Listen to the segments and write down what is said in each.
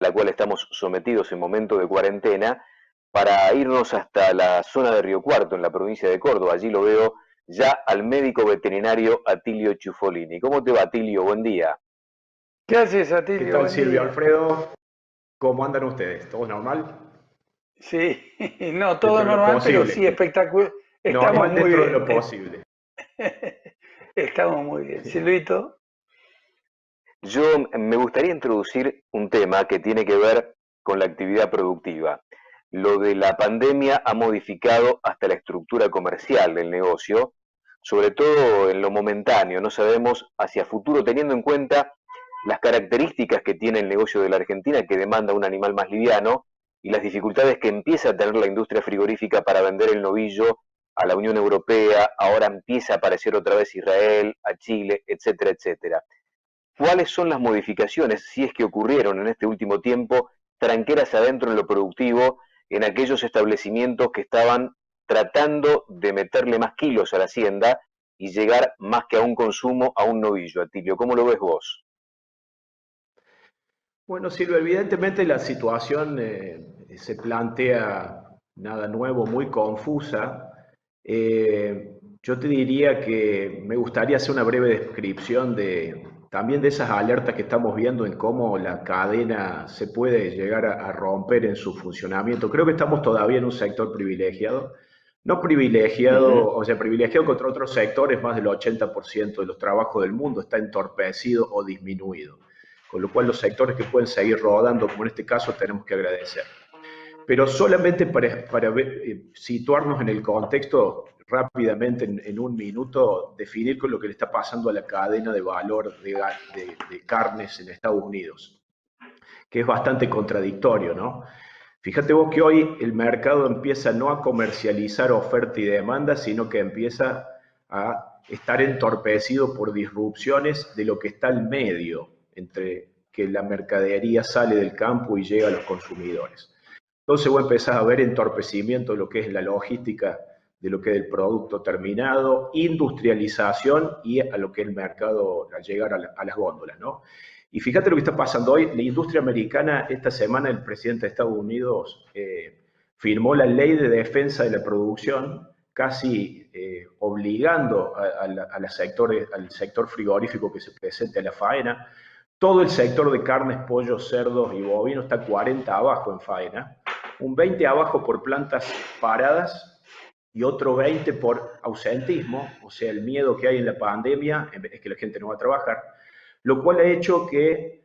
la cual estamos sometidos en momento de cuarentena, para irnos hasta la zona de Río Cuarto, en la provincia de Córdoba. Allí lo veo ya al médico veterinario Atilio Ciuffolini. ¿Cómo te va, Atilio? Buen día. ¿Qué haces, ¿Qué Atilio? tal, Buen Silvio día. Alfredo? ¿Cómo andan ustedes? ¿Todo normal? Sí, no, todo Dentro de lo normal, pero posible. sí espectacular. Estamos Normal muy dentro de bien. lo posible. Estamos muy bien. Silvito, Yo me gustaría introducir un tema que tiene que ver con la actividad productiva. Lo de la pandemia ha modificado hasta la estructura comercial del negocio, sobre todo en lo momentáneo. No sabemos hacia futuro, teniendo en cuenta las características que tiene el negocio de la Argentina, que demanda un animal más liviano, y las dificultades que empieza a tener la industria frigorífica para vender el novillo a la Unión Europea. Ahora empieza a aparecer otra vez Israel, a Chile, etcétera, etcétera. ¿Cuáles son las modificaciones, si es que ocurrieron en este último tiempo, tranqueras adentro en lo productivo, en aquellos establecimientos que estaban tratando de meterle más kilos a la hacienda y llegar más que a un consumo, a un novillo? Atilio, ¿cómo lo ves vos? Bueno, Silvio, evidentemente la situación se plantea nada nuevo, muy confusa. Yo te diría que me gustaría hacer una breve descripción también de esas alertas que estamos viendo en cómo la cadena se puede llegar a romper en su funcionamiento. Creo que estamos todavía en un sector privilegiado. No privilegiado, Ujú. o sea, privilegiado contra otros sectores, más del 80% de los trabajos del mundo está entorpecido o disminuido, con lo cual los sectores que pueden seguir rodando, como en este caso, tenemos que agradecer. Pero solamente para situarnos en el contexto rápidamente, en un minuto, definir con lo que le está pasando a la cadena de valor de carnes en Estados Unidos, que es bastante contradictorio, ¿no? Fíjate vos que hoy el mercado empieza no a comercializar oferta y demanda, sino que empieza a estar entorpecido por disrupciones de lo que está al medio, entre que la mercadería sale del campo y llega a los consumidores. Entonces vos empezás a ver entorpecimiento de lo que es la logística, de lo que es el producto terminado, industrialización y a lo que es el mercado al llegar a las góndolas, ¿no? Y fíjate lo que está pasando hoy. La industria americana, esta semana el presidente de Estados Unidos firmó la ley de defensa de la producción, casi obligando al sector frigorífico que se presente a la faena. Todo el sector de carnes, pollos, cerdos y bovinos está 40 abajo en faena, un 20 abajo por plantas paradas y otro 20 por ausentismo, o sea, el miedo que hay en la pandemia es que la gente no va a trabajar, lo cual ha hecho que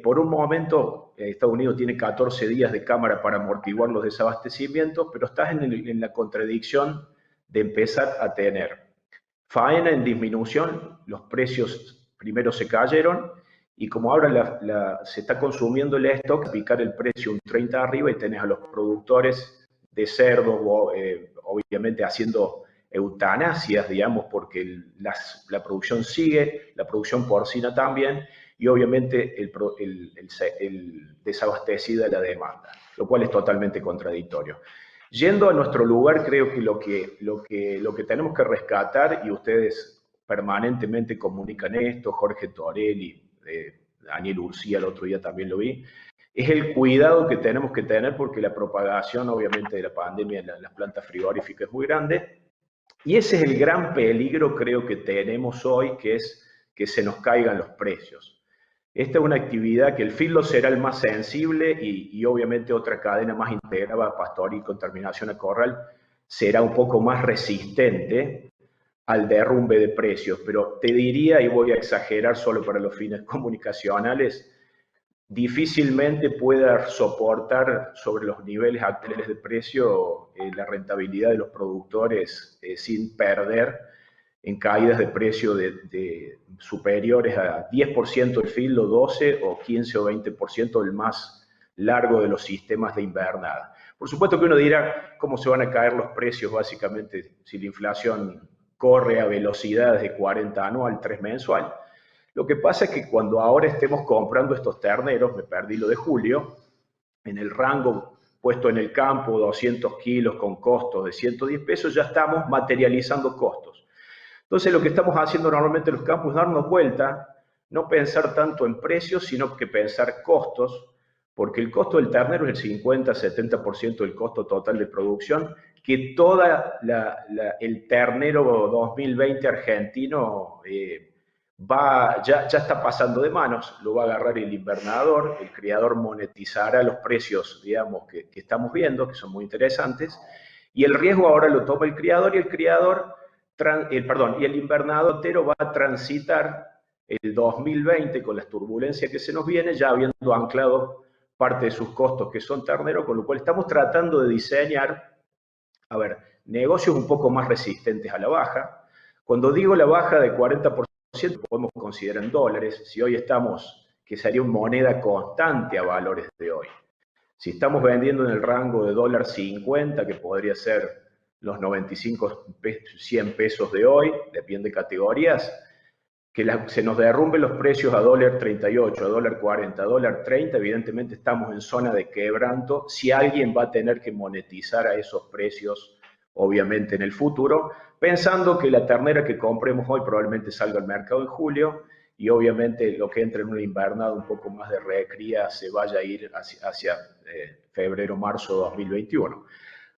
por un momento Estados Unidos tiene 14 días de cámara para amortiguar los desabastecimientos, pero estás en la contradicción de empezar a tener faena en disminución, los precios primero se cayeron y como ahora se está consumiendo el stock, picar el precio un 30 arriba y tenés a los productores de cerdo, obviamente haciendo eutanasias, digamos, porque la producción sigue, la producción porcina también, y obviamente el desabastecida la demanda, lo cual es totalmente contradictorio. Yendo a nuestro lugar, creo que lo que tenemos que rescatar, y ustedes permanentemente comunican esto, Jorge Torelli, Daniel Urcía el otro día también lo vi, es el cuidado que tenemos que tener porque la propagación obviamente de la pandemia en las plantas frigoríficas es muy grande y ese es el gran peligro creo que tenemos hoy, que es que se nos caigan los precios. Esta es una actividad que el filo será el más sensible y obviamente otra cadena más integrada, pastoril con terminación a corral, será un poco más resistente al derrumbe de precios. Pero te diría, y voy a exagerar solo para los fines comunicacionales, difícilmente pueda soportar sobre los niveles actuales de precio la rentabilidad de los productores sin perder en caídas de precio de superiores a 10% el filo, 12 o 15 o 20% el más largo de los sistemas de invernada. Por supuesto que uno dirá cómo se van a caer los precios básicamente si la inflación corre a velocidades de 40 anual, 3 mensual. Lo que pasa es que cuando ahora estemos comprando estos terneros, me perdí lo de julio, en el rango puesto en el campo, 200 kilos con costos de 110 pesos, ya estamos materializando costos. Entonces lo que estamos haciendo normalmente en los campos es darnos vuelta, no pensar tanto en precios, sino que pensar costos, porque el costo del ternero es el 50-70% del costo total de producción, que toda el ternero 2020 argentino ya está pasando de manos, lo va a agarrar el invernador, el criador monetizará los precios, digamos, que estamos viendo, que son muy interesantes, y el riesgo ahora lo toma el criador, y el invernador entero va a transitar el 2020 con las turbulencias que se nos viene, ya habiendo anclado parte de sus costos que son ternero, con lo cual estamos tratando de diseñar, negocios un poco más resistentes a la baja. Cuando digo la baja de 40%, podemos considerar en dólares, si hoy estamos, que sería una moneda constante a valores de hoy. Si estamos vendiendo en el rango de $1.50, que podría ser los 95, 100 pesos de hoy, depende de categorías, que se nos derrumben los precios a $1.38, a $1.40, a $1.30, evidentemente estamos en zona de quebranto. Si alguien va a tener que monetizar a esos precios, obviamente en el futuro, pensando que la ternera que compremos hoy probablemente salga al mercado en julio, y obviamente lo que entra en una invernada un poco más de recría se vaya a ir hacia febrero, marzo de 2021.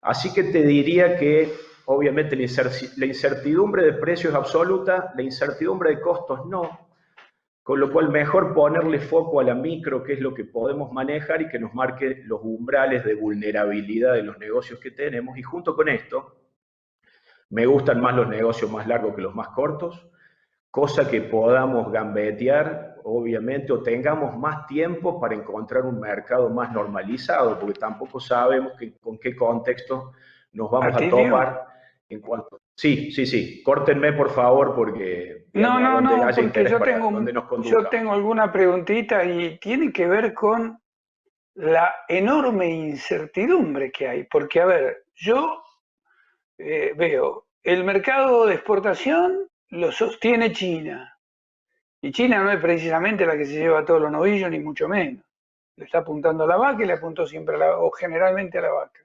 Así que te diría que obviamente la incertidumbre de precios es absoluta, la incertidumbre de costos no, con lo cual mejor ponerle foco a la micro, que es lo que podemos manejar y que nos marque los umbrales de vulnerabilidad de los negocios que tenemos. Y junto con esto, me gustan más los negocios más largos que los más cortos, cosa que podamos gambetear, obviamente, o tengamos más tiempo para encontrar un mercado más normalizado, porque tampoco sabemos con qué contexto nos vamos a topar en cuanto... Sí, córtenme por favor, porque digamos, No, haya porque interés para donde nos conduzca. yo tengo alguna preguntita y tiene que ver con la enorme incertidumbre que hay. Porque, a ver, yo veo, el mercado de exportación lo sostiene China. Y China no es precisamente la que se lleva todos los novillos, ni mucho menos. Le está apuntando a la vaca y le apuntó siempre o generalmente a la vaca.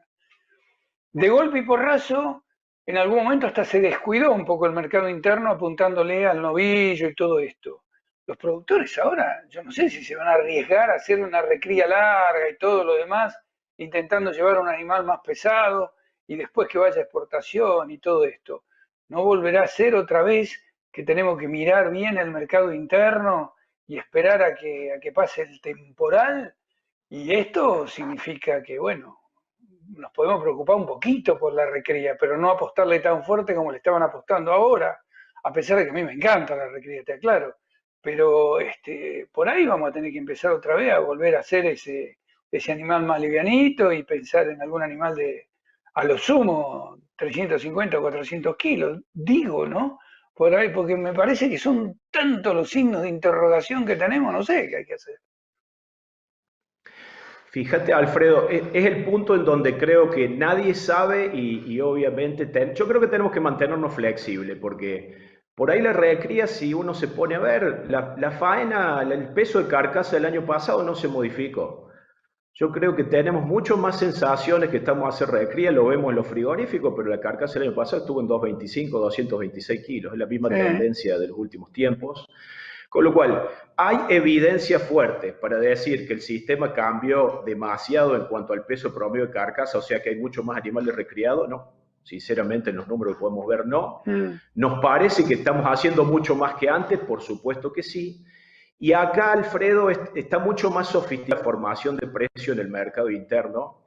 De golpe y porrazo, en algún momento hasta se descuidó un poco el mercado interno apuntándole al novillo y todo esto. Los productores ahora, yo no sé si se van a arriesgar a hacer una recría larga y todo lo demás, intentando llevar un animal más pesado y después que vaya a exportación y todo esto. ¿No volverá a ser otra vez que tenemos que mirar bien el mercado interno y esperar a que pase el temporal? Y esto significa que, bueno, nos podemos preocupar un poquito por la recría, pero no apostarle tan fuerte como le estaban apostando ahora, a pesar de que a mí me encanta la recría, te aclaro. Pero por ahí vamos a tener que empezar otra vez a volver a hacer ese animal más livianito y pensar en algún animal de, a lo sumo, 350 o 400 kilos, digo, ¿no? Por ahí, porque me parece que son tantos los signos de interrogación que tenemos, no sé qué hay que hacer. Fíjate, Alfredo, es el punto en donde creo que nadie sabe y obviamente yo creo que tenemos que mantenernos flexibles, porque por ahí la recría, si uno se pone a ver, la faena, el peso de carcasa del año pasado no se modificó. Yo creo que tenemos mucho más sensaciones que estamos a hacer recría, lo vemos en los frigoríficos, pero la carcasa del año pasado estuvo en 225, 226 kilos, es la misma tendencia de los últimos tiempos. Con lo cual, hay evidencia fuerte para decir que el sistema cambió demasiado en cuanto al peso promedio de carcasa, o sea que hay mucho más animales recriados, no. Sinceramente, en los números que podemos ver, no. Nos parece que estamos haciendo mucho más que antes, por supuesto que sí. Y acá, Alfredo, está mucho más sofisticada la formación de precio en el mercado interno.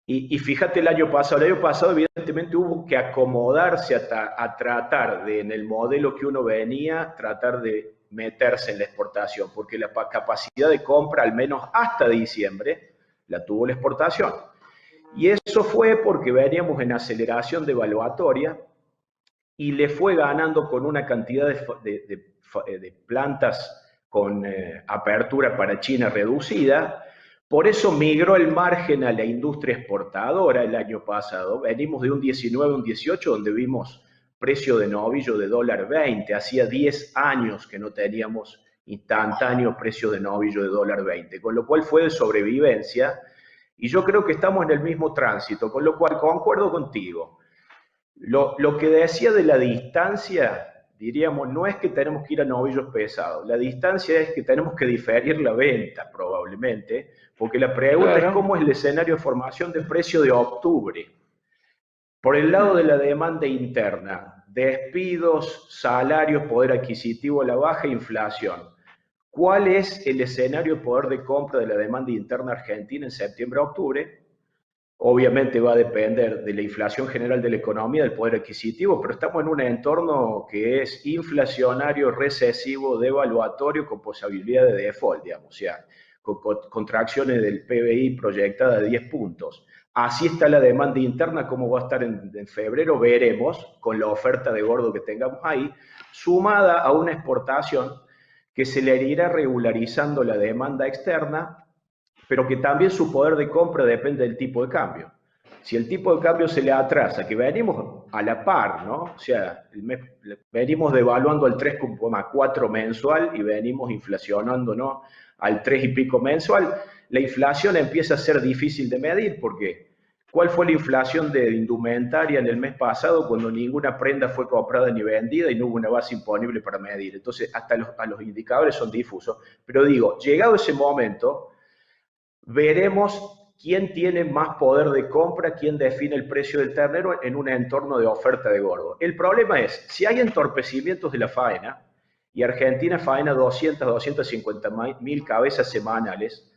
Y fíjate el año pasado evidentemente hubo que acomodarse a tratar de, en el modelo que uno venía, tratar de meterse en la exportación, porque la capacidad de compra, al menos hasta diciembre, la tuvo la exportación. Y eso fue porque veníamos en aceleración devaluatoria y le fue ganando con una cantidad de plantas con apertura para China reducida. Por eso migró el margen a la industria exportadora el año pasado. Venimos de un 19, un 18, donde vimos precio de novillo de $1.20. Hacía 10 años que no teníamos instantáneo precio de novillo de $1.20, con lo cual fue de sobrevivencia. Y yo creo que estamos en el mismo tránsito, con lo cual concuerdo contigo. Lo que decía de la distancia diríamos, no es que tenemos que ir a novillos pesados, la distancia es que tenemos que diferir la venta probablemente, porque la pregunta es cómo es el escenario de formación de precio de octubre. Por el lado de la demanda interna, despidos, salarios, poder adquisitivo a la baja, inflación. ¿Cuál es el escenario de poder de compra de la demanda interna argentina en septiembre-octubre? Obviamente va a depender de la inflación general de la economía, del poder adquisitivo, pero estamos en un entorno que es inflacionario, recesivo, devaluatorio, con posibilidad de default, digamos, o sea, con contracciones del PBI proyectada de 10 puntos. Así está la demanda interna, cómo va a estar en febrero, veremos, con la oferta de gordo que tengamos ahí, sumada a una exportación que se le irá regularizando la demanda externa, pero que también su poder de compra depende del tipo de cambio. Si el tipo de cambio se le atrasa, que venimos a la par, ¿no? O sea, venimos devaluando al 3,4 mensual y venimos inflacionando, ¿no?, al 3 y pico mensual, la inflación empieza a ser difícil de medir porque ¿cuál fue la inflación de indumentaria en el mes pasado cuando ninguna prenda fue comprada ni vendida y no hubo una base imponible para medir? Entonces, hasta los indicadores son difusos. Pero digo, llegado ese momento, veremos quién tiene más poder de compra, quién define el precio del ternero en un entorno de oferta de gordo. El problema es, si hay entorpecimientos de la faena, y Argentina faena 250 mil cabezas semanales,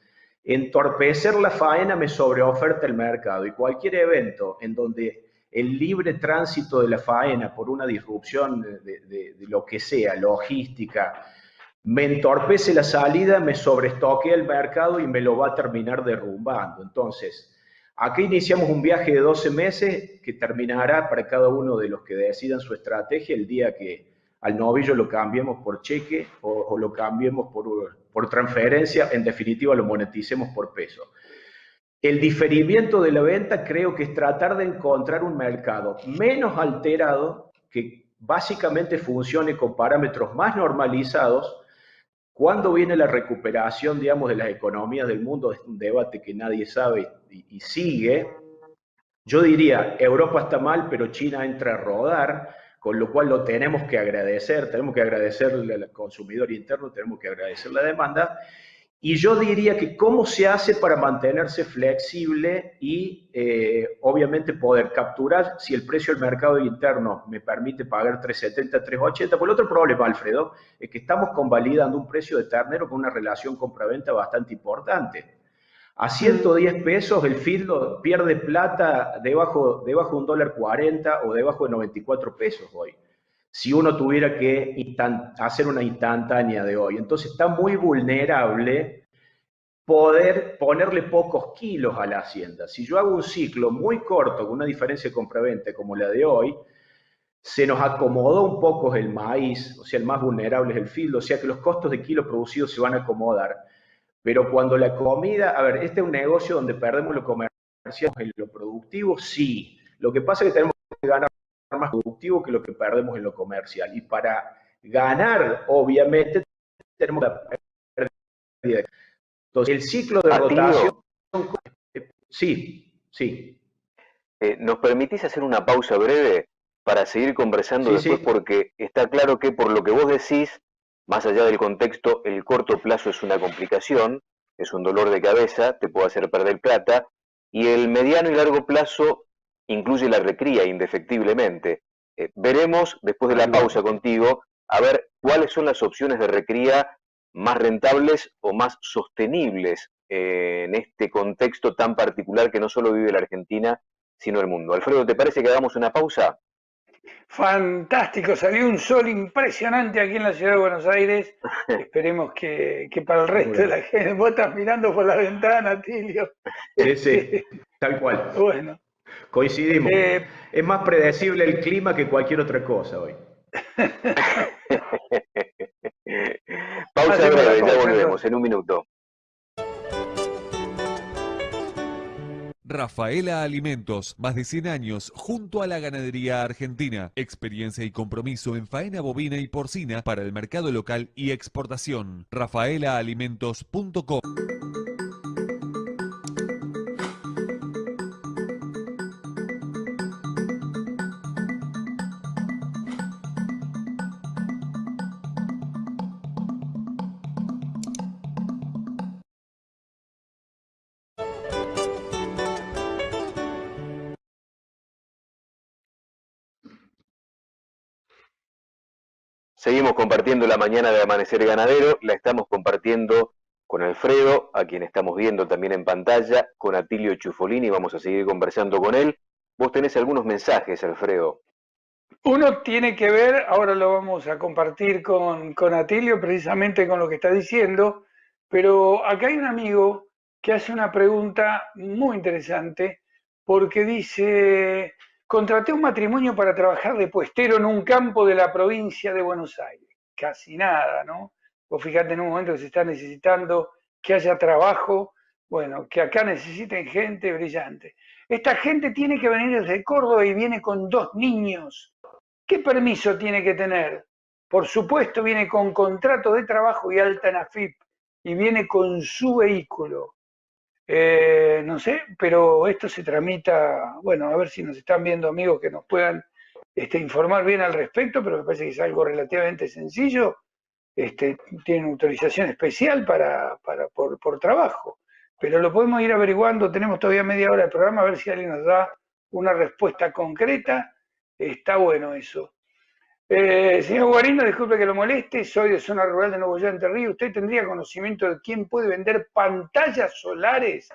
entorpecer la faena me sobreoferta el mercado, y cualquier evento en donde el libre tránsito de la faena por una disrupción de lo que sea, logística, me entorpece la salida, me sobreestoquea el mercado y me lo va a terminar derrumbando. Entonces, aquí iniciamos un viaje de 12 meses que terminará para cada uno de los que decidan su estrategia el día que al novillo lo cambiemos por cheque o lo cambiemos por transferencia, en definitiva lo moneticemos por peso. El diferimiento de la venta creo que es tratar de encontrar un mercado menos alterado, que básicamente funcione con parámetros más normalizados. ¿Cuándo viene la recuperación, digamos, de las economías del mundo? Es un debate que nadie sabe y sigue. Yo diría, Europa está mal, pero China entra a rodar, con lo cual lo tenemos que agradecerle al consumidor interno, tenemos que agradecer la demanda. Y yo diría que cómo se hace para mantenerse flexible y obviamente poder capturar, si el precio del mercado interno me permite pagar 3,70, 3,80. Por el otro problema, Alfredo, es que estamos convalidando un precio de ternero con una relación compra-venta bastante importante. A 110 pesos el fildo pierde plata debajo de $1.40 o debajo de 94 pesos hoy, si uno tuviera que hacer una instantánea de hoy. Entonces está muy vulnerable poder ponerle pocos kilos a la hacienda. Si yo hago un ciclo muy corto con una diferencia de compraventa como la de hoy, se nos acomodó un poco el maíz, o sea, el más vulnerable es el fildo, o sea que los costos de kilo producidos se van a acomodar. Pero cuando la comida, a ver, este es un negocio donde perdemos lo comercial en lo productivo, sí. Lo que pasa es que tenemos que ganar más productivo que lo que perdemos en lo comercial. Y para ganar, obviamente, tenemos la pérdida. Entonces, el ciclo de rotación... Sí. ¿Nos permitís hacer una pausa breve para seguir conversando después? Sí. Porque está claro que por lo que vos decís, más allá del contexto, el corto plazo es una complicación, es un dolor de cabeza, te puede hacer perder plata, y el mediano y largo plazo incluye la recría indefectiblemente. Veremos después de la pausa contigo, a ver cuáles son las opciones de recría más rentables o más sostenibles en este contexto tan particular que no solo vive la Argentina, sino el mundo. Alfredo, ¿te parece que hagamos una pausa? Fantástico, salió un sol impresionante aquí en la ciudad de Buenos Aires. Esperemos que para el resto de la gente. Vos estás mirando por la ventana, Tilio. Sí, tal cual. Bueno. Coincidimos. Es más predecible el clima que cualquier otra cosa hoy. Pausa breve, ya volvemos en un minuto. Rafaela Alimentos, más de 100 años junto a la ganadería argentina. Experiencia y compromiso en faena bovina y porcina para el mercado local y exportación. rafaelaalimentos.com. Seguimos compartiendo la mañana de Amanecer Ganadero, la estamos compartiendo con Alfredo, a quien estamos viendo también en pantalla, con Atilio Ciuffolini, vamos a seguir conversando con él. Vos tenés algunos mensajes, Alfredo. Uno tiene que ver, ahora lo vamos a compartir con Atilio, precisamente con lo que está diciendo, pero acá hay un amigo que hace una pregunta muy interesante, porque dice, contraté un matrimonio para trabajar de puestero en un campo de la provincia de Buenos Aires. Casi nada, ¿no? Vos fíjate en un momento que se está necesitando que haya trabajo, bueno, que acá necesiten gente brillante. Esta gente tiene que venir desde Córdoba y viene con 2 niños. ¿Qué permiso tiene que tener? Por supuesto, viene con contrato de trabajo y alta en AFIP y viene con su vehículo. No sé, pero esto se tramita, bueno, a ver si nos están viendo amigos que nos puedan informar bien al respecto, pero me parece que es algo relativamente sencillo. Tienen autorización especial por trabajo, pero lo podemos ir averiguando. Tenemos todavía media hora de programa, a ver si alguien nos da una respuesta concreta. Está bueno eso. Señor Guarino, disculpe que lo moleste, soy de zona rural de Nuevo Entre Ríos. ¿Usted tendría conocimiento de quién puede vender pantallas solares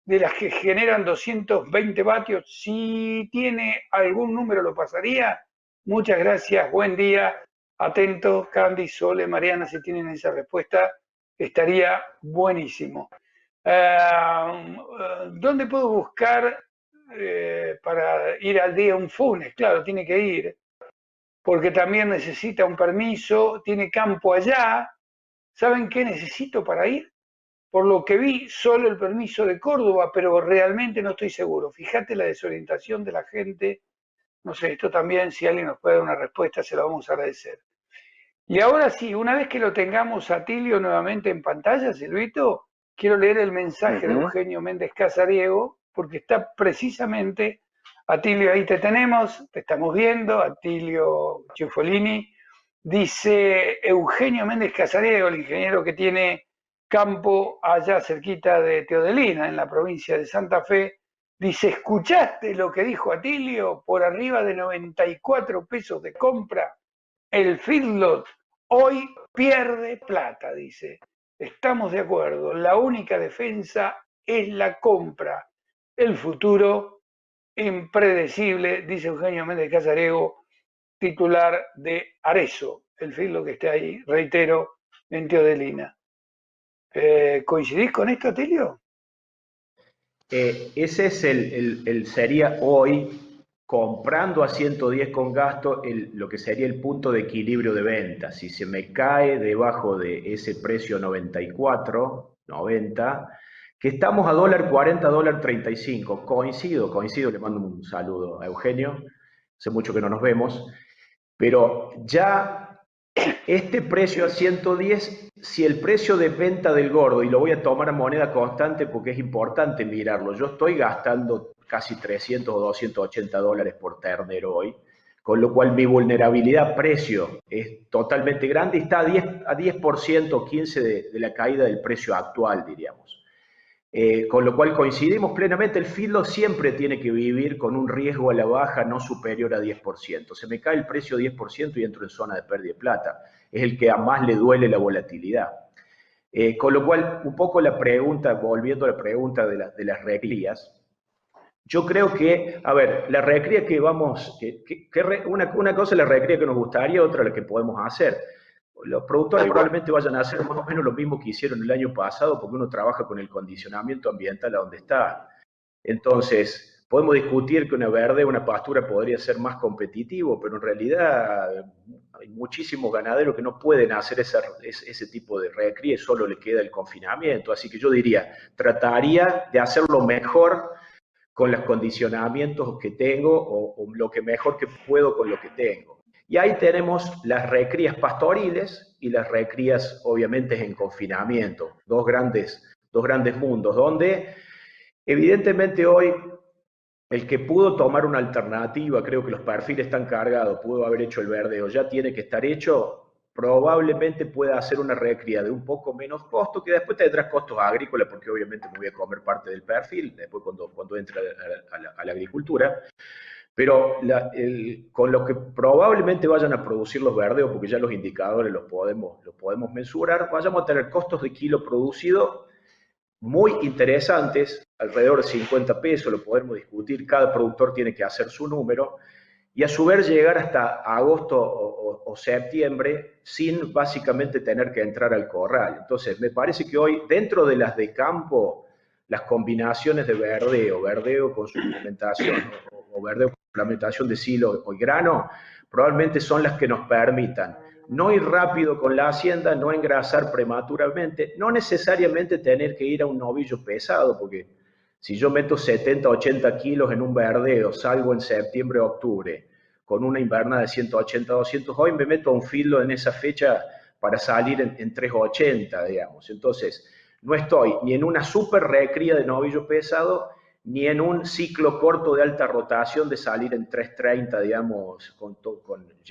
de las que generan 220 vatios? Si tiene algún número, lo pasaría. Muchas gracias, buen día. Atento, Candy, Sole, Mariana, si tienen esa respuesta, estaría buenísimo. ¿Dónde puedo buscar para ir al día un Funes? Claro, tiene que ir, porque también necesita un permiso, tiene campo allá. ¿Saben qué necesito para ir? Por lo que vi, solo el permiso de Córdoba, pero realmente no estoy seguro. Fíjate la desorientación de la gente. No sé, esto también, si alguien nos puede dar una respuesta, se lo vamos a agradecer. Y ahora sí, una vez que lo tengamos a Tilio nuevamente en pantalla, Silvito, quiero leer el mensaje de Eugenio Méndez Casariego, porque está precisamente, Atilio, ahí te tenemos, te estamos viendo, Atilio Ciuffolini. Dice Eugenio Méndez Casariego, el ingeniero que tiene campo allá cerquita de Teodelina, en la provincia de Santa Fe, dice, ¿escuchaste lo que dijo Atilio? Por arriba de 94 pesos de compra, el feedlot hoy pierde plata, dice. Estamos de acuerdo, la única defensa es la compra. El futuro impredecible, dice Eugenio Méndez Casariego, titular de Arezzo, el feedlot que está ahí, reitero, en Teodelina. ¿Coincidís con esto, Atilio? Ese es sería hoy, comprando a 110 con gasto, lo que sería el punto de equilibrio de venta. Si se me cae debajo de ese precio 94, 90, que estamos a $40, $35. Coincido, le mando un saludo a Eugenio, hace mucho que no nos vemos, pero ya este precio a 110, si el precio de venta del gordo, y lo voy a tomar a moneda constante porque es importante mirarlo, yo estoy gastando casi 300 o $280 por ternero hoy, con lo cual mi vulnerabilidad precio es totalmente grande y está a 10% o 15% de la caída del precio actual, diríamos. Con lo cual coincidimos plenamente, el feedlot siempre tiene que vivir con un riesgo a la baja no superior a 10%. Se me cae el precio 10% y entro en zona de pérdida de plata. Es el que a más le duele la volatilidad. Con lo cual, un poco la pregunta, volviendo a la pregunta de las recrías, yo creo que, a ver, la recría que vamos, una cosa es la recría que nos gustaría, otra la que podemos hacer. Los productores probablemente vayan a hacer más o menos lo mismo que hicieron el año pasado, porque uno trabaja con el condicionamiento ambiental a donde está. Entonces, podemos discutir que una verde, una pastura podría ser más competitivo, pero en realidad hay muchísimos ganaderos que no pueden hacer ese tipo de recría y solo le queda el confinamiento. Así que yo diría, trataría de hacerlo mejor con los condicionamientos que tengo o lo que mejor que puedo con lo que tengo. Y ahí tenemos las recrías pastoriles y las recrías, obviamente, en confinamiento, dos grandes mundos, donde evidentemente hoy el que pudo tomar una alternativa, creo que los perfiles están cargados, pudo haber hecho el verdeo, ya tiene que estar hecho, probablemente pueda hacer una recría de un poco menos costo, que después tendrás costos agrícolas, porque obviamente me voy a comer parte del perfil, después cuando entre a la agricultura, Pero con lo que probablemente vayan a producir los verdeos, porque ya los indicadores los podemos mensurar, vayamos a tener costos de kilo producido muy interesantes, alrededor de 50 pesos, lo podemos discutir, cada productor tiene que hacer su número, y a su vez llegar hasta agosto o septiembre sin básicamente tener que entrar al corral. Entonces, me parece que hoy, dentro de las de campo, las combinaciones de verdeo con suplementación, o verdeo con suplementación de silo o grano, probablemente son las que nos permitan no ir rápido con la hacienda, no engrasar prematuramente, no necesariamente tener que ir a un novillo pesado, porque si yo meto 70, 80 kilos en un verdeo, salgo en septiembre, octubre, con una invernada de 180, 200, hoy me meto a un filo en esa fecha para salir en 380, digamos. Entonces, no estoy ni en una super recría de novillo pesado, ni en un ciclo corto de alta rotación de salir en 330, digamos,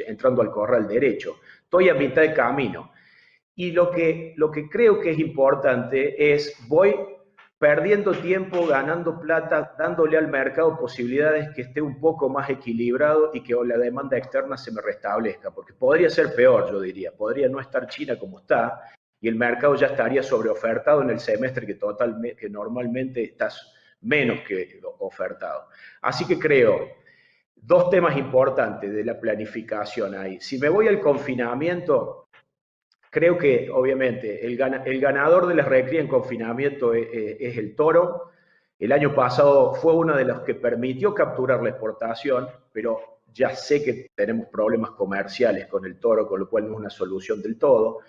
entrando al corral derecho. Estoy a mitad de camino. Y lo que creo que es importante es, voy perdiendo tiempo, ganando plata, dándole al mercado posibilidades que esté un poco más equilibrado y que la demanda externa se me restablezca, porque podría ser peor, yo diría, podría no estar China como está, y el mercado ya estaría sobreofertado en el semestre que normalmente está menos que ofertado. Así que creo, dos temas importantes de la planificación ahí. Si me voy al confinamiento, creo que obviamente el ganador de la recría en confinamiento es el toro. El año pasado fue uno de los que permitió capturar la exportación, pero ya sé que tenemos problemas comerciales con el toro, con lo cual no es una solución del todo.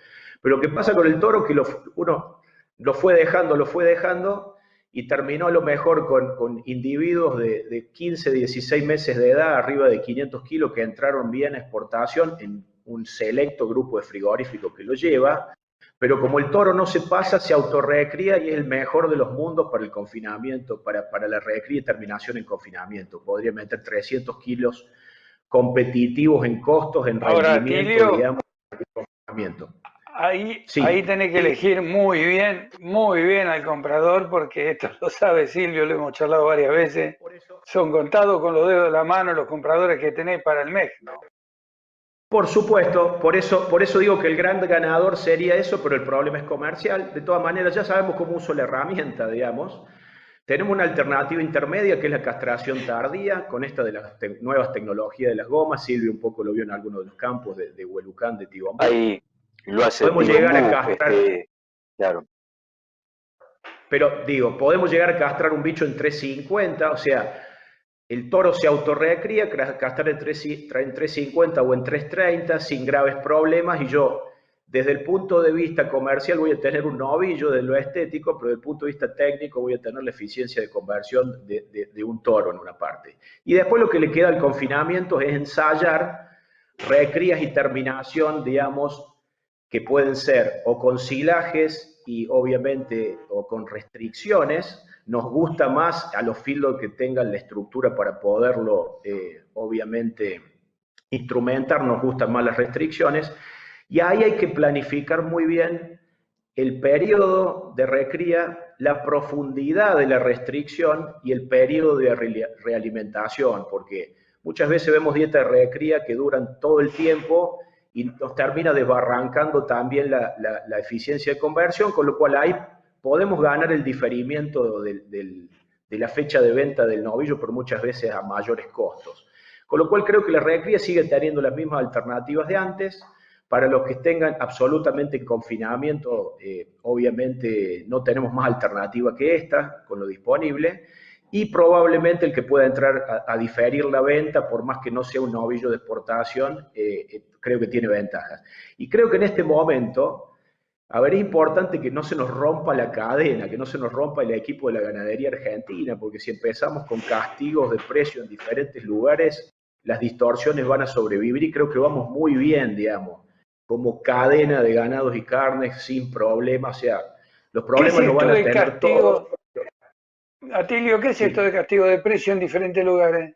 Pero lo que pasa con el toro es que uno lo fue dejando, y terminó a lo mejor con individuos de 15, 16 meses de edad, arriba de 500 kilos, que entraron bien a exportación en un selecto grupo de frigoríficos que lo lleva, pero como el toro no se pasa, se autorrecría y es el mejor de los mundos para el confinamiento, para la recría y terminación en confinamiento. Podría meter 300 kilos competitivos en costos, en rendimiento, Tilio, digamos, en confinamiento. Ahí, Sí. ahí tenés que elegir muy bien al comprador, porque esto lo sabe Silvio, lo hemos charlado varias veces. Son contados con los dedos de la mano los compradores que tenés para el mes, ¿no? Por supuesto, por eso digo que el gran ganador sería eso, pero el problema es comercial. De todas maneras, ya sabemos cómo uso la herramienta, digamos. Tenemos una alternativa intermedia que es la castración tardía, con esta de las nuevas tecnologías de las gomas. Silvio un poco lo vio en algunos de los campos de Huelucán, de Tigombú. Ahí lo hace podemos Tigombú, llegar a castrar. Claro. Pero digo, podemos llegar a castrar un bicho en 350, o sea, el toro se autorrecría, castrar en 350 o en 330 sin graves problemas, y yo, desde el punto de vista comercial, voy a tener un novillo de lo estético, pero desde el punto de vista técnico voy a tener la eficiencia de conversión de un toro en una parte. Y después lo que le queda al confinamiento es ensayar recrías y terminación, digamos, que pueden ser o con silajes y obviamente o con restricciones. Nos gusta más a los filos que tengan la estructura para poderlo, obviamente, instrumentar, nos gustan más las restricciones, y ahí hay que planificar muy bien el periodo de recría, la profundidad de la restricción y el periodo de realimentación, porque muchas veces vemos dietas de recría que duran todo el tiempo y nos termina desbarrancando también la eficiencia de conversión, con lo cual ahí podemos ganar el diferimiento de la fecha de venta del novillo, pero muchas veces a mayores costos. Con lo cual creo que la recría sigue teniendo las mismas alternativas de antes. Para los que tengan absolutamente en confinamiento, obviamente no tenemos más alternativa que esta, con lo disponible, y probablemente el que pueda entrar a diferir la venta, por más que no sea un novillo de exportación, creo que tiene ventajas. Y creo que en este momento, a ver, es importante que no se nos rompa la cadena, que no se nos rompa el equipo de la ganadería argentina, porque si empezamos con castigos de precio en diferentes lugares, las distorsiones van a sobrevivir, y creo que vamos muy bien, digamos, como cadena de ganados y carnes sin problemas. O sea, los problemas los van a tener todos. Atilio, ¿qué es esto de castigo de precio en diferentes lugares?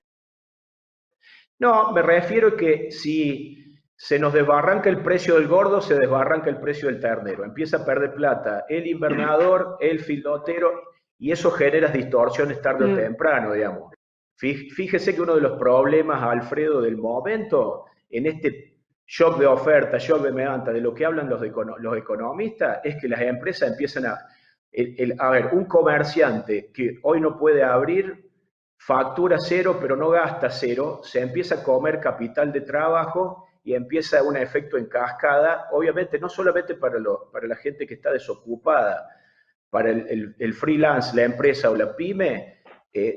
No, me refiero a que si se nos desbarranca el precio del gordo, se desbarranca el precio del ternero. Empieza a perder plata el invernador, el filotero, y eso genera distorsiones tarde o temprano, digamos. Fíjese que uno de los problemas, Alfredo, del momento, en este shock de oferta, shock de demanda, de lo que hablan los economistas, es que las empresas empiezan a ver, un comerciante que hoy no puede abrir, factura cero, pero no gasta cero, se empieza a comer capital de trabajo y empieza un efecto en cascada, obviamente no solamente para la gente que está desocupada, para el freelance, la empresa o la pyme,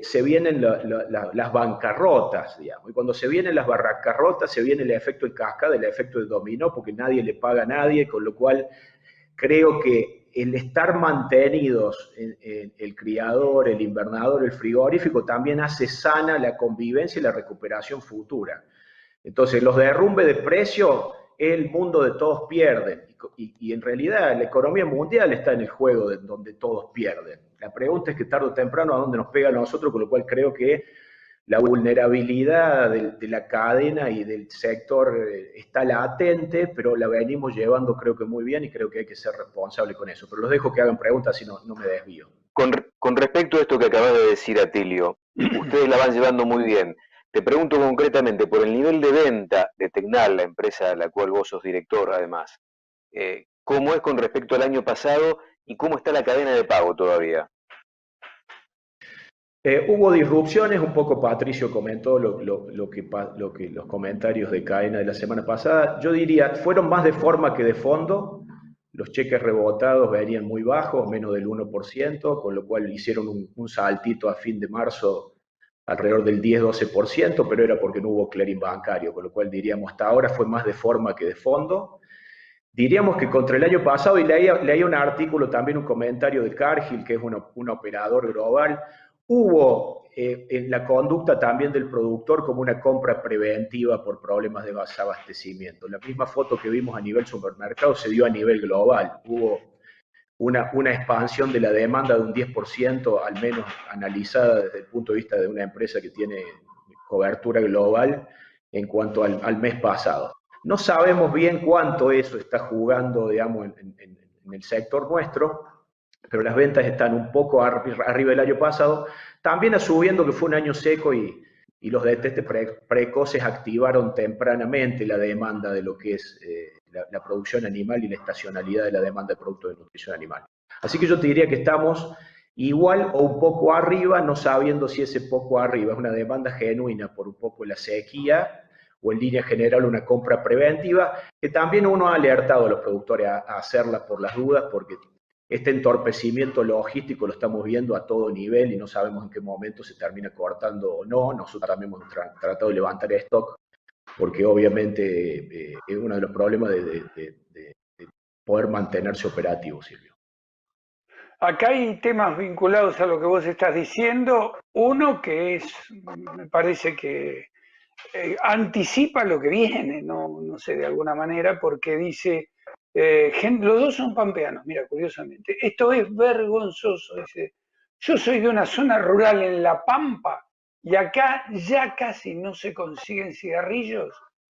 se vienen las bancarrotas, digamos. Y cuando se vienen las bancarrotas, se viene el efecto en cascada, el efecto de dominó, porque nadie le paga a nadie, con lo cual creo que el estar mantenidos, el criador, el invernador, el frigorífico, también hace sana la convivencia y la recuperación futura. Entonces, los derrumbes de precio, el mundo de todos pierden. Y en realidad la economía mundial está en el juego donde todos pierden. La pregunta es que tarde o temprano a dónde nos pega a nosotros, con lo cual creo que la vulnerabilidad de la cadena y del sector está latente, pero la venimos llevando creo que muy bien y creo que hay que ser responsable con eso. Pero los dejo que hagan preguntas si no me desvío. Con respecto a esto que acabas de decir, Atilio, ustedes la van llevando muy bien. Te pregunto concretamente por el nivel de venta de Tecnal, la empresa de la cual vos sos director además. ¿Cómo es con respecto al año pasado y cómo está la cadena de pago todavía? Hubo disrupciones, un poco Patricio comentó lo que los comentarios de cadena de la semana pasada. Yo diría, fueron más de forma que de fondo. Los cheques rebotados venían muy bajos, menos del 1%, con lo cual hicieron un saltito a fin de marzo alrededor del 10-12%, pero era porque no hubo clearing bancario, con lo cual diríamos hasta ahora fue más de forma que de fondo. Diríamos que contra el año pasado, y leía un artículo, también un comentario de Cargill, que es un operador global, hubo en la conducta también del productor como una compra preventiva por problemas de desabastecimiento. La misma foto que vimos a nivel supermercado se dio a nivel global. Hubo una expansión de la demanda de un 10%, al menos analizada desde el punto de vista de una empresa que tiene cobertura global en cuanto al mes pasado. No sabemos bien cuánto eso está jugando, digamos, en el sector nuestro, pero las ventas están un poco arriba del año pasado, también asumiendo que fue un año seco y los detectes precoces activaron tempranamente la demanda de lo que es la producción animal y la estacionalidad de la demanda de productos de nutrición animal. Así que yo te diría que estamos igual o un poco arriba, no sabiendo si ese poco arriba es una demanda genuina por un poco la sequía o en línea general una compra preventiva, que también uno ha alertado a los productores a hacerla por las dudas, porque este entorpecimiento logístico lo estamos viendo a todo nivel y no sabemos en qué momento se termina cortando o no. Nosotros también hemos tratado de levantar stock, porque obviamente es uno de los problemas de poder mantenerse operativo, Silvio. Acá hay temas vinculados a lo que vos estás diciendo. Uno que me parece que anticipa lo que viene, no sé, de alguna manera, porque dice, los dos son pampeanos, mira, curiosamente. Esto es vergonzoso, dice. Yo soy de una zona rural en La Pampa y acá ya casi no se consiguen cigarrillos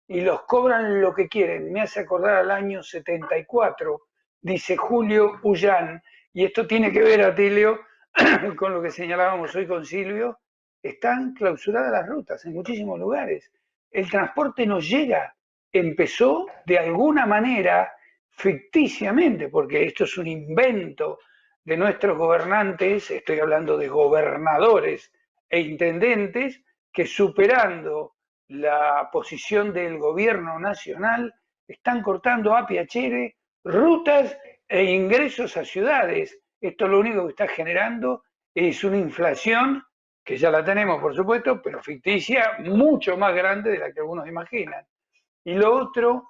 y los cobran lo que quieren. Me hace acordar al año 74, dice Julio Ullán. Y esto tiene que ver, Atilio, con lo que señalábamos hoy con Silvio. Están clausuradas las rutas en muchísimos lugares. El transporte no llega. Empezó de alguna manera, ficticiamente, porque esto es un invento de nuestros gobernantes, estoy hablando de gobernadores e intendentes, que superando la posición del gobierno nacional, están cortando a piacere rutas e ingresos a ciudades. Esto lo único que está generando es una inflación que ya la tenemos, por supuesto, pero ficticia, mucho más grande de la que algunos imaginan. Y lo otro,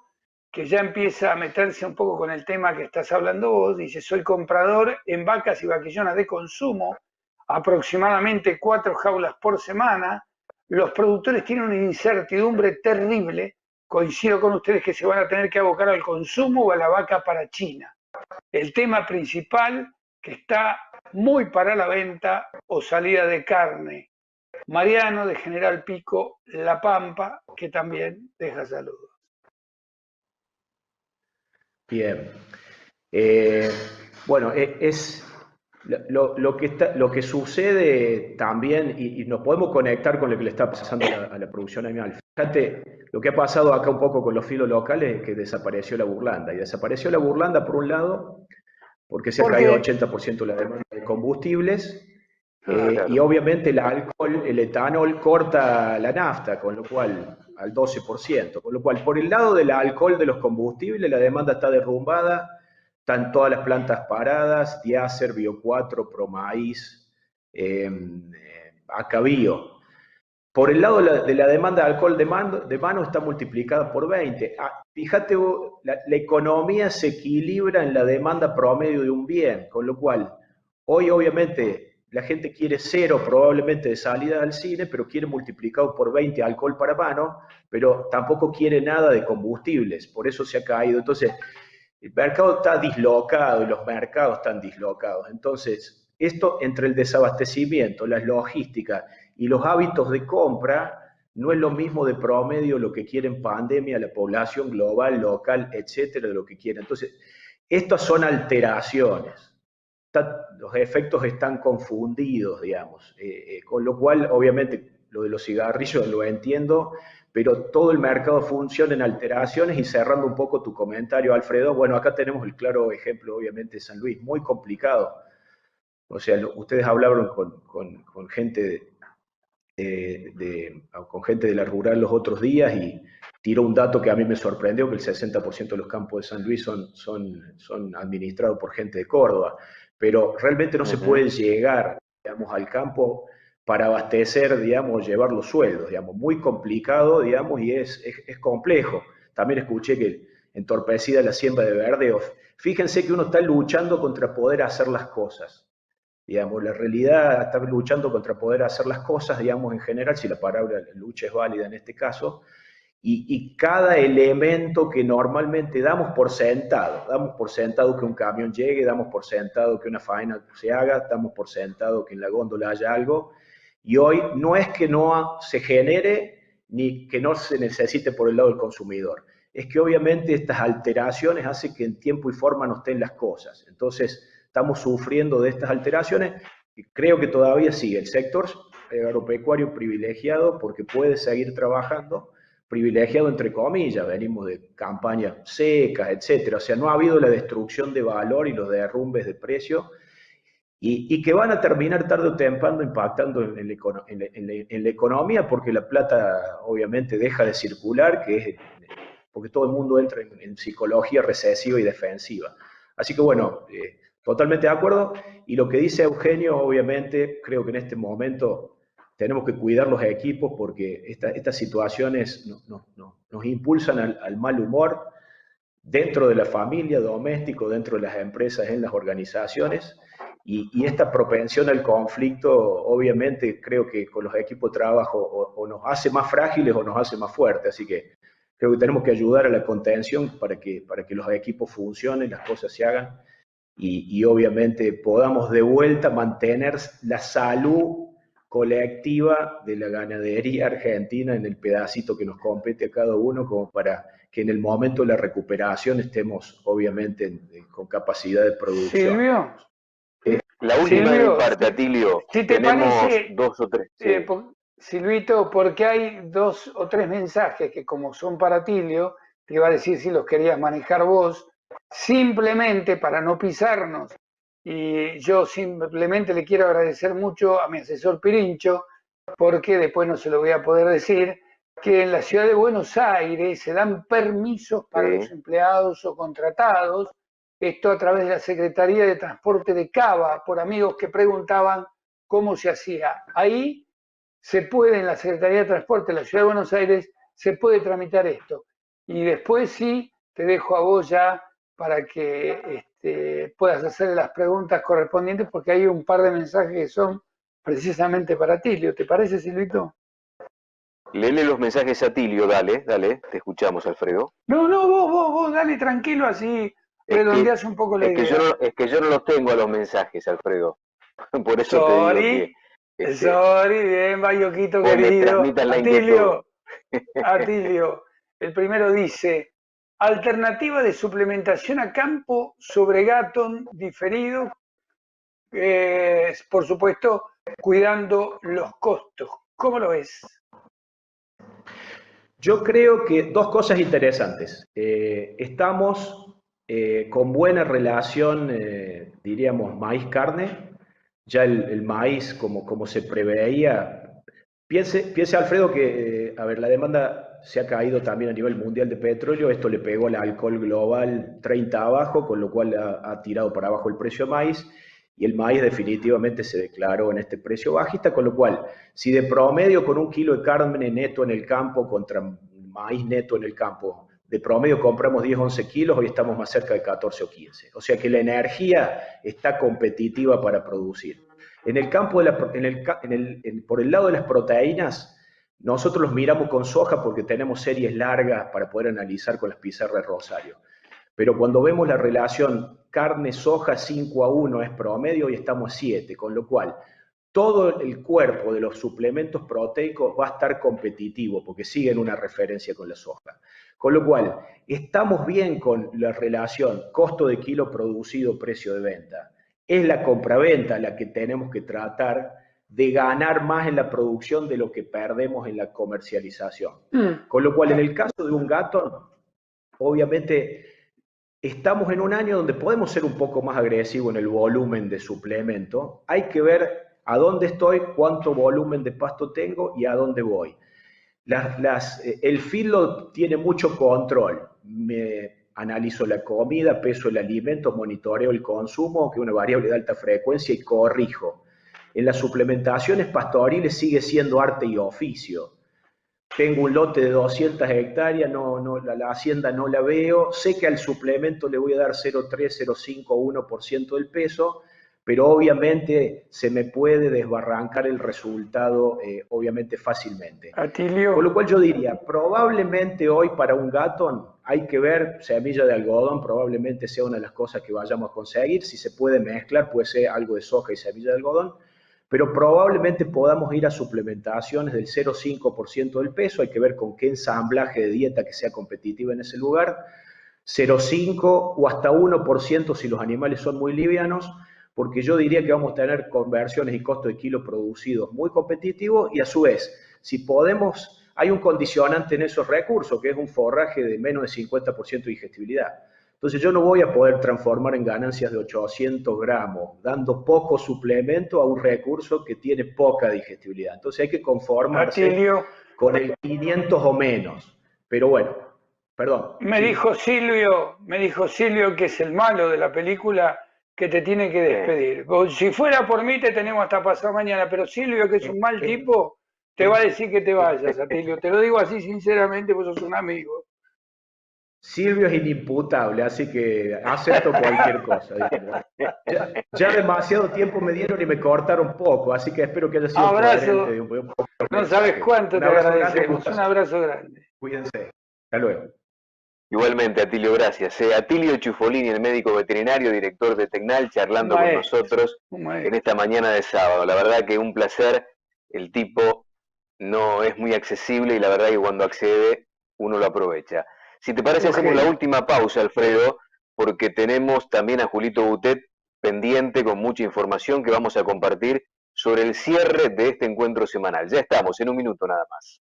que ya empieza a meterse un poco con el tema que estás hablando vos, dice, soy comprador en vacas y vaquillonas de consumo, aproximadamente 4 jaulas por semana. Los productores tienen una incertidumbre terrible. Coincido con ustedes que se van a tener que abocar al consumo o a la vaca para China. El tema principal que está muy para la venta o salida de carne. Mariano de General Pico, La Pampa, que también deja saludos. Bien. Bueno, Lo que sucede también, y nos podemos conectar con lo que le está pasando a la producción animal. Fíjate, lo que ha pasado acá un poco con los filos locales es que desapareció la burlanda. Y desapareció la burlanda, por un lado, porque se ha caído Porque, 80% la demanda de combustibles, y Claro. obviamente el alcohol, el etanol corta la nafta, con lo cual al 12%. Con lo cual, por el lado del alcohol de los combustibles, la demanda está derrumbada, están todas las plantas paradas, Diacer, Bio4, Promaíz, Acabio. Por el lado de la demanda de alcohol de mano está multiplicada por 20. Fíjate, la economía se equilibra en la demanda promedio de un bien, con lo cual hoy obviamente la gente quiere cero probablemente de salida al cine, pero quiere multiplicado por 20 alcohol para mano, pero tampoco quiere nada de combustibles, por eso se ha caído. Entonces, el mercado está dislocado y los mercados están dislocados. Entonces, esto entre el desabastecimiento, las logísticas y los hábitos de compra, no es lo mismo de promedio lo que quiere en pandemia la población global, local, etcétera, de lo que quiere. Entonces, estas son alteraciones. Los efectos están confundidos, digamos. Con lo cual, obviamente, lo de los cigarrillos lo entiendo, pero todo el mercado funciona en alteraciones. Y cerrando un poco tu comentario, Alfredo, bueno, acá tenemos el claro ejemplo, obviamente, de San Luis, muy complicado. O sea, ustedes hablaron con gente con gente de la rural los otros días y tiró un dato que a mí me sorprendió, que el 60% de los campos de San Luis son administrados por gente de Córdoba, pero realmente no se puede llegar, digamos, al campo para abastecer, digamos, llevar los sueldos, digamos, muy complicado, digamos, y es complejo. También escuché que entorpecida la siembra de verdeos. Fíjense que uno está luchando contra poder hacer las cosas. Digamos, la realidad está luchando contra poder hacer las cosas, digamos, en general, si la palabra lucha es válida en este caso, y cada elemento que normalmente damos por sentado que un camión llegue, damos por sentado que una faena se haga, damos por sentado que en la góndola haya algo, y hoy no es que no se genere ni que no se necesite por el lado del consumidor, es que obviamente estas alteraciones hacen que en tiempo y forma no estén las cosas. Entonces, estamos sufriendo de estas alteraciones y creo que todavía sigue el sector agropecuario privilegiado porque puede seguir trabajando, privilegiado entre comillas, venimos de campañas secas, etcétera. O sea, no ha habido la destrucción de valor y los derrumbes de precio y que van a terminar tarde o temprano impactando en la economía porque la plata obviamente deja de circular, porque todo el mundo entra en psicología recesiva y defensiva. Así que bueno, totalmente de acuerdo. Y lo que dice Eugenio, obviamente, creo que en este momento tenemos que cuidar los equipos porque estas situaciones nos impulsan al mal humor dentro de la familia, doméstico, dentro de las empresas, en las organizaciones. Y esta propensión al conflicto, obviamente, creo que con los equipos de trabajo o nos hace más frágiles o nos hace más fuertes. Así que creo que tenemos que ayudar a la contención para que los equipos funcionen, las cosas se hagan y obviamente podamos de vuelta mantener la salud colectiva de la ganadería argentina en el pedacito que nos compete a cada uno, como para que en el momento de la recuperación estemos obviamente con capacidad de producción. Silvio, La última de mi Silvio, parte, Atilio, si te tenemos parece, dos o tres. Sí. Silvito, porque hay 2 o 3 mensajes que como son para Tilio, te iba a decir si los querías manejar vos, simplemente para no pisarnos. Y yo simplemente le quiero agradecer mucho a mi asesor Pirincho, porque después no se lo voy a poder decir, que en la ciudad de Buenos Aires se dan permisos para los empleados o contratados, esto a través de la Secretaría de Transporte de Cava, por amigos que preguntaban cómo se hacía. Ahí se puede, en la Secretaría de Transporte de la Ciudad de Buenos Aires, se puede tramitar esto. Y después sí, te dejo a vos ya para que puedas hacer las preguntas correspondientes, porque hay un par de mensajes que son precisamente para Tilio. ¿Te parece, Silvito? Léele los mensajes a Atilio, dale, te escuchamos, Alfredo. No, vos, dale tranquilo, así Es que, redondeás un poco la idea. es que yo no los tengo a los mensajes, Alfredo. Por eso te digo que Sorry, bien, Bayoquito vos me querido. transmitas la inquietud. Atilio, el primero dice, alternativa de suplementación a campo sobre Gatton diferido por supuesto, cuidando los costos. ¿Cómo lo ves? Yo creo que dos cosas interesantes. Estamos con buena relación, diríamos, maíz-carne. Ya el maíz, como se preveía, piense Alfredo que, a ver, la demanda se ha caído también a nivel mundial de petróleo. Esto le pegó al alcohol global 30 abajo, con lo cual ha tirado para abajo el precio de maíz. Y el maíz definitivamente se declaró en este precio bajista, con lo cual, si de promedio con un kilo de carne neto en el campo contra maíz neto en el campo, de promedio compramos 10, 11 kilos, hoy estamos más cerca de 14 o 15. O sea que la energía está competitiva para producir. En el campo, por el lado de las proteínas, nosotros los miramos con soja porque tenemos series largas para poder analizar con las pizarras de Rosario. Pero cuando vemos la relación carne-soja 5-1 es promedio y estamos 7, con lo cual todo el cuerpo de los suplementos proteicos va a estar competitivo porque siguen una referencia con la soja. Con lo cual, estamos bien con la relación costo de kilo producido, precio de venta. Es la compraventa la que tenemos que tratar de ganar más en la producción de lo que perdemos en la comercialización. Con lo cual, en el caso de un gato, obviamente estamos en un año donde podemos ser un poco más agresivos en el volumen de suplemento. Hay que ver a dónde estoy, cuánto volumen de pasto tengo y a dónde voy. El feedlot tiene mucho control. Me analizo la comida, peso el alimento, monitoreo el consumo, que es una variable de alta frecuencia, y corrijo. En las suplementaciones pastoriles sigue siendo arte y oficio. Tengo un lote de 200 hectáreas, la hacienda no la veo, sé que al suplemento le voy a dar 0,3, 0,5 o 1% del peso, pero obviamente se me puede desbarrancar el resultado obviamente fácilmente. Atilio. Con lo cual yo diría, probablemente hoy para un gato hay que ver semilla de algodón, probablemente sea una de las cosas que vayamos a conseguir. Si se puede mezclar, puede ser algo de soja y semilla de algodón, pero probablemente podamos ir a suplementaciones del 0,5% del peso. Hay que ver con qué ensamblaje de dieta que sea competitiva en ese lugar, 0,5 o hasta 1% si los animales son muy livianos, porque yo diría que vamos a tener conversiones y costos de kilo producidos muy competitivos, y a su vez, si podemos, hay un condicionante en esos recursos, que es un forraje de menos de 50% de digestibilidad. Entonces yo no voy a poder transformar en ganancias de 800 gramos, dando poco suplemento a un recurso que tiene poca digestibilidad. Entonces hay que conformarse con el 500 o menos. Pero bueno, perdón. Me dijo Silvio que es el malo de la película, que te tiene que despedir. Si fuera por mí te tenemos hasta pasado mañana, pero Silvio, que es un mal tipo, te va a decir que te vayas, Atilio. Te lo digo así sinceramente, vos sos un amigo. Silvio es inimputable, así que acepto cualquier cosa. Ya demasiado tiempo me dieron y me cortaron poco, así que espero que haya sido coherente. No sabes cuánto te agradecemos. Un abrazo grande. Cuídense. Hasta luego. Igualmente, Atilio, gracias. Atilio Ciuffolini, el médico veterinario, director de Tecnal, charlando con nosotros en esta mañana de sábado. La verdad que un placer. El tipo no es muy accesible y la verdad que cuando accede uno lo aprovecha. Si te parece, hacemos la última pausa, Alfredo, porque tenemos también a Julito Boutet pendiente con mucha información que vamos a compartir sobre el cierre de este encuentro semanal. Ya estamos, en un minuto nada más.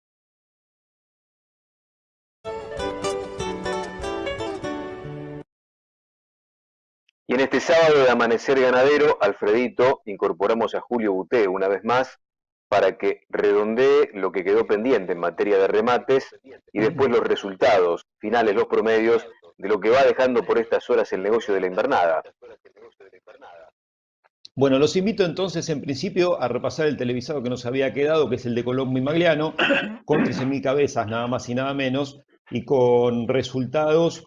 Y en este sábado de Amanecer Ganadero, Alfredito, incorporamos a Julio Boutet una vez más para que redondee lo que quedó pendiente en materia de remates y después los resultados finales, los promedios de lo que va dejando por estas horas el negocio de la invernada. Bueno, los invito entonces en principio a repasar el televisado que nos había quedado, que es el de Colombo y Magliano, con 13.000 cabezas, nada más y nada menos, y con resultados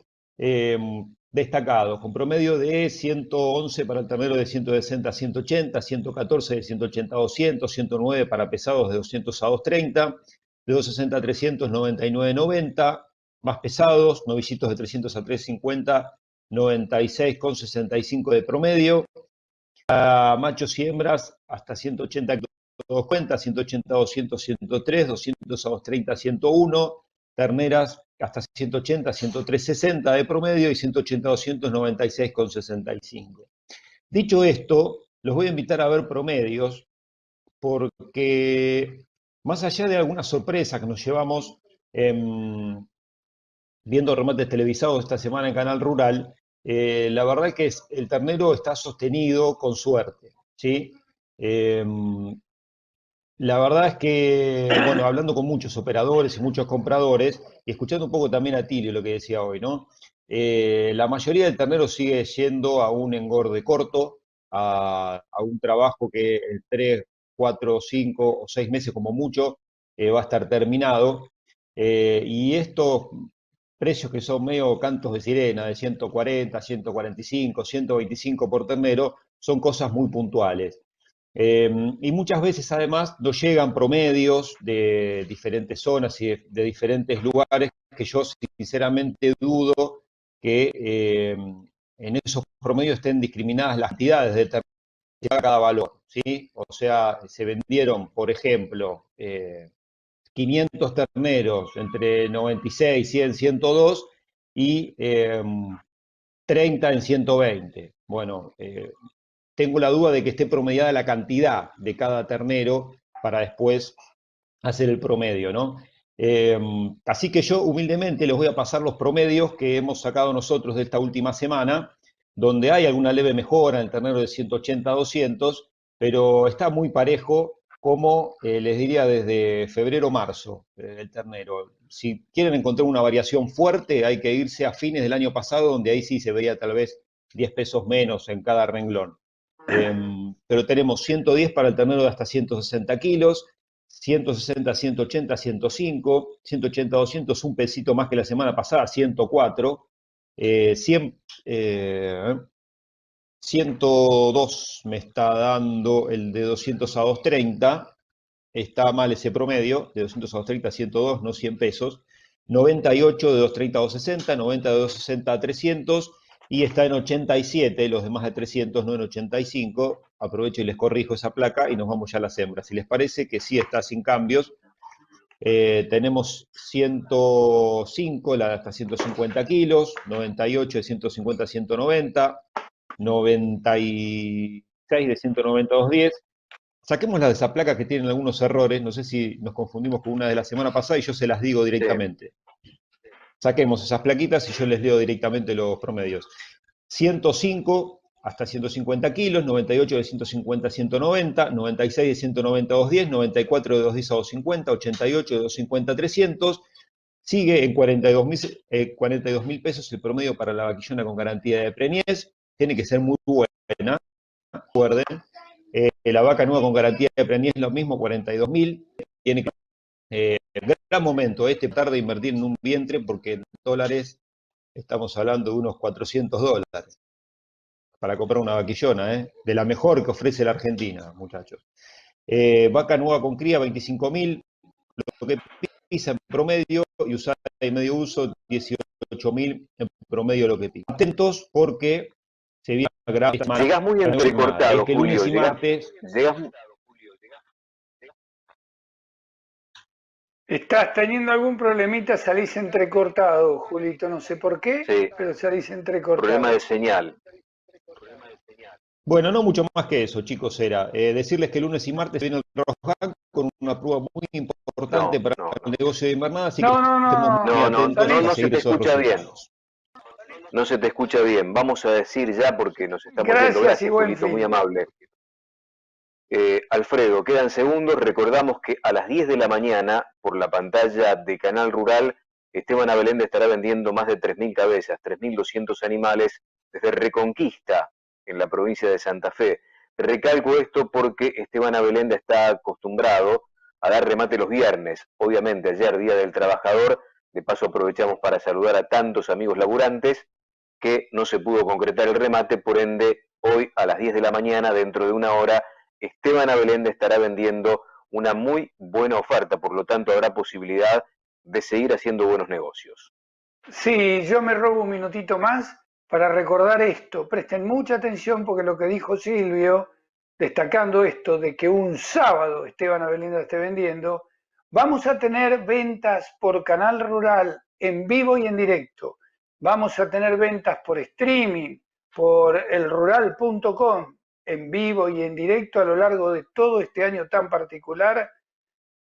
destacados, con promedio de 111 para el ternero de 160 a 180, 114 de 180 a 200, 109 para pesados de 200 a 230, de 260 a 300, 99 a 90, más pesados, novicitos de 300 a 350, 96,65 de promedio, a machos y hembras hasta 180 a 250, 180 a 200, 103, 200 a 230, 101, terneras hasta 180, 103,60 de promedio y 180 a 200, 96,65. Dicho esto, los voy a invitar a ver promedios, porque más allá de algunas sorpresas que nos llevamos viendo remates televisados esta semana en Canal Rural, la verdad que el ternero está sostenido con suerte, ¿sí? La verdad es que, bueno, hablando con muchos operadores y muchos compradores, y escuchando un poco también a Tilio lo que decía hoy, ¿no? La mayoría del ternero sigue yendo a un engorde corto, a un trabajo que en 3, 4, 5 o 6 meses como mucho va a estar terminado. Y estos precios que son medio cantos de sirena, de 140, 145, 125 por ternero, son cosas muy puntuales. Y muchas veces además nos llegan promedios de diferentes zonas y de diferentes lugares que yo sinceramente dudo que en esos promedios estén discriminadas las cantidades de ternero de cada valor, ¿sí? O sea, se vendieron, por ejemplo, 500 terneros entre 96, 100, 102 y 30 en 120. Bueno, tengo la duda de que esté promediada la cantidad de cada ternero para después hacer el promedio, ¿no? Así que yo humildemente les voy a pasar los promedios que hemos sacado nosotros de esta última semana, donde hay alguna leve mejora en el ternero de 180 a 200, pero está muy parejo, como les diría desde febrero-marzo el ternero. Si quieren encontrar una variación fuerte, hay que irse a fines del año pasado, donde ahí sí se veía tal vez 10 pesos menos en cada renglón. Pero tenemos 110 para el ternero de hasta 160 kilos, 160, 180, 105, 180, 200, un pesito más que la semana pasada, 104, 100, 102 me está dando el de 200 a 230, está mal ese promedio, de 200 a 230, 102, no 100 pesos, 98 de 230 a 260, 90 de 260 a 300, y está en 87, los demás de 300, no en 85. Aprovecho y les corrijo esa placa y nos vamos ya a las hembras. Si les parece que sí está sin cambios, tenemos 105, la de hasta 150 kilos, 98 de 150 a 190, 96 de 190 a 210. Saquemos las de esa placa que tienen algunos errores, no sé si nos confundimos con una de la semana pasada y yo se las digo directamente. Saquemos esas plaquitas y yo les leo directamente los promedios. 105 hasta 150 kilos, 98 de 150 a 190, 96 de 190 a 210, 94 de 210 a 250, 88 de 250 a 300. Sigue en 42.000 pesos el promedio para la vaquillona con garantía de preñez. Tiene que ser muy buena, recuerden. La vaca nueva con garantía de preñez lo mismo, 42.000. Tiene que gran momento tarde de invertir en un vientre, porque en dólares estamos hablando de unos $400 para comprar una vaquillona, de la mejor que ofrece la Argentina, muchachos. Vaca nueva con cría, 25.000, lo que pisa en promedio, y usada y medio uso, 18.000 en promedio lo que pisa. Atentos porque se viene una gran semana. Llegás muy entrecortado, que Julio. lunes y martes. Estás teniendo algún problemita, salís entrecortado, Julito, no sé por qué, Sí, pero salís entrecortado. problema de señal. Bueno, no mucho más que eso, chicos, era decirles que lunes y martes viene el Roshack con una prueba muy importante para el negocio de invernada, así que estemos muy atentos a seguir esos resultados. No se te escucha bien. Vamos a decir ya porque nos estamos yendo. Gracias y buen Julito, fin. muy amable. Alfredo, quedan segundos. Recordamos que a las 10 de la mañana, por la pantalla de Canal Rural, Esteban Abelende estará vendiendo más de 3.000 cabezas, 3.200 animales desde Reconquista, en la provincia de Santa Fe. Recalco esto porque Esteban Abelende está acostumbrado a dar remate los viernes. Obviamente, ayer, Día del Trabajador, de paso aprovechamos para saludar a tantos amigos laburantes que no se pudo concretar el remate, por ende, hoy a las 10 de la mañana, dentro de una hora, Esteban Abelende estará vendiendo una muy buena oferta, por lo tanto habrá posibilidad de seguir haciendo buenos negocios. Sí, yo me robo un minutito más para recordar esto. Presten mucha atención porque lo que dijo Silvio, destacando esto de que un sábado Esteban Abelende esté vendiendo, vamos a tener ventas por Canal Rural en vivo y en directo. Vamos a tener ventas por streaming, por elrural.com, en vivo y en directo a lo largo de todo este año tan particular,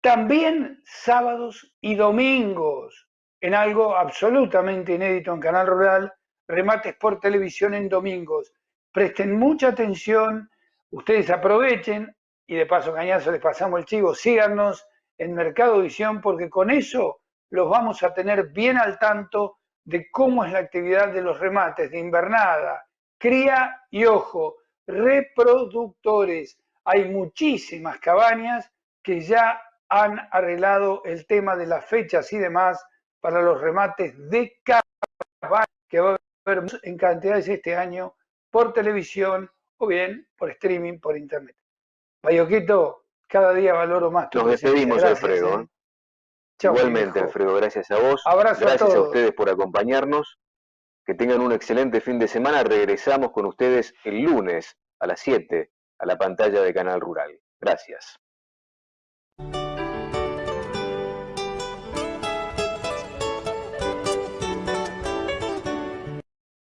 también sábados y domingos, en algo absolutamente inédito en Canal Rural, remates por televisión en domingos. Presten mucha atención, ustedes aprovechen, y de paso cañazo les pasamos el chivo, síganos en Mercado Visión, porque con eso los vamos a tener bien al tanto de cómo es la actividad de los remates de invernada, cría y, ojo, reproductores. Hay muchísimas cabañas que ya han arreglado el tema de las fechas y demás para los remates de cabaña que va a haber en cantidades este año por televisión o bien por streaming, por internet. Bayoquito, cada día valoro más tu Nos presencia. despedimos, Gracias, Alfredo. Chau, Igualmente, viejo. Alfredo, gracias a vos. Abrazo Gracias a a todos. ustedes por acompañarnos. Que tengan un excelente fin de semana. Regresamos con ustedes el lunes a las 7 a la pantalla de Canal Rural. Gracias.